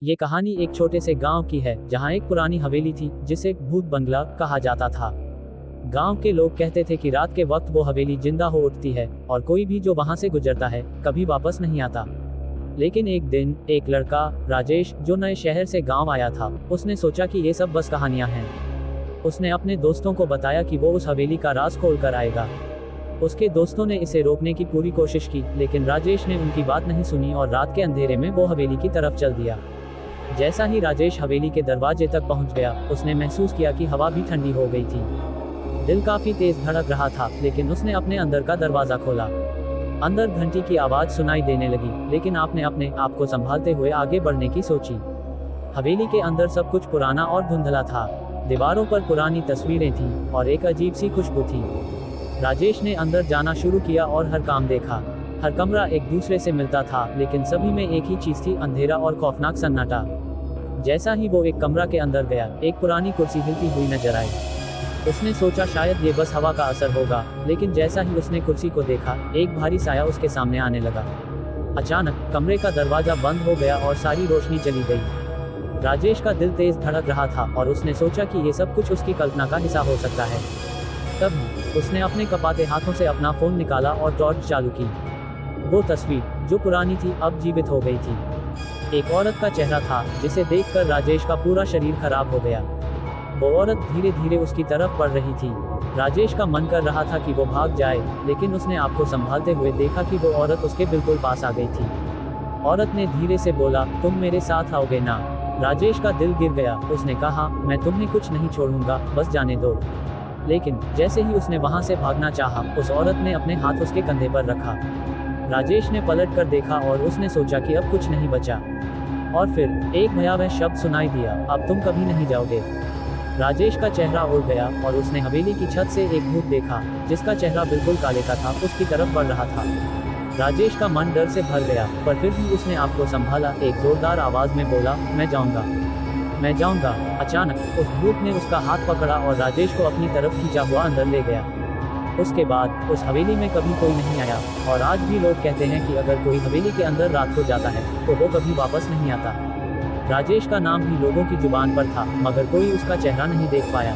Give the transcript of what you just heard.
ये कहानी एक छोटे से गांव की है जहां एक पुरानी हवेली थी जिसे भूत बंगला कहा जाता था। गांव के लोग कहते थे कि रात के वक्त वो हवेली जिंदा हो उठती है और कोई भी जो वहां से गुजरता है कभी वापस नहीं आता। लेकिन एक दिन एक लड़का राजेश जो नए शहर से गांव आया था, उसने सोचा कि ये सब बस कहानियां हैं। उसने अपने दोस्तों को बताया कि वो उस हवेली का राज खोल कर आएगा। उसके दोस्तों ने इसे रोकने की पूरी कोशिश की, लेकिन राजेश ने उनकी बात नहीं सुनी और रात के अंधेरे में वो हवेली की तरफ चल दिया। जैसा ही राजेश हवेली के दरवाजे तक पहुंच गया, उसने महसूस किया कि हवा भी ठंडी हो गई थी। दिल काफी तेज धड़क रहा था, लेकिन उसने अपने अंदर का दरवाजा खोला। अंदर घंटी की आवाज सुनाई देने लगी, लेकिन आपने अपने आप को संभालते हुए आगे बढ़ने की सोची। हवेली के अंदर सब कुछ पुराना और धुंधला था। दीवारों पर पुरानी तस्वीरें थीं और एक अजीब सी खुशबू थी। राजेश ने अंदर जाना शुरू किया और हर काम देखा। हर कमरा एक दूसरे से मिलता था, लेकिन सभी में एक ही चीज थी, अंधेरा और खौफनाक सन्नाटा। जैसा ही वो एक कमरा के अंदर गया, एक पुरानी कुर्सी हिलती हुई नजर आई। उसने सोचा शायद ये बस हवा का असर होगा, लेकिन जैसा ही उसने कुर्सी को देखा, एक भारी साया उसके सामने आने लगा। अचानक कमरे का दरवाजा बंद हो गया और सारी रोशनी चली गई। राजेश का दिल तेज धड़क रहा था और उसने सोचा कि ये सब कुछ उसकी कल्पना का हिस्सा हो सकता है। तब उसने अपने कपाते हाथों से अपना फोन निकाला और टॉर्च चालू की। वो तस्वीर जो पुरानी थी अब जीवित हो गई थी। एक औरत का चेहरा था जिसे देखकर राजेश का पूरा शरीर खराब हो गया। वो औरत धीरे धीरे उसकी तरफ बढ़ रही थी। राजेश का मन कर रहा था कि वो भाग जाए, लेकिन उसने आपको संभालते हुए देखा कि वो औरत उसके बिल्कुल पास आ गई थी। औरत ने धीरे से बोला, तुम मेरे साथ आओगे ना? राजेश का दिल गिर गया। उसने कहा, मैं तुम्हें कुछ नहीं छोड़ूंगा, बस जाने दो। लेकिन जैसे ही उसने वहां से भागना चाहा, उस औरत ने अपने हाथ उसके कंधे पर रखा। राजेश ने पलट कर देखा और उसने सोचा कि अब कुछ नहीं बचा। और फिर एक भयावह शब्द सुनाई दिया, अब तुम कभी नहीं जाओगे। राजेश का चेहरा उड़ गया और उसने हवेली की छत से एक भूत देखा जिसका चेहरा बिल्कुल काले का था, उसकी तरफ बढ़ रहा था। राजेश का मन डर से भर गया, पर फिर भी उसने आपको संभाला। एक जोरदार आवाज में बोला, मैं जाऊंगा, मैं जाऊंगा। अचानक उस भूत ने उसका हाथ पकड़ा और राजेश को अपनी तरफ खींचा हुआ अंदर ले गया। उसके बाद उस हवेली में कभी कोई नहीं आया, और आज भी लोग कहते हैं कि अगर कोई हवेली के अंदर रात को जाता है तो वो कभी वापस नहीं आता। राजेश का नाम भी लोगों की जुबान पर था, मगर कोई उसका चेहरा नहीं देख पाया।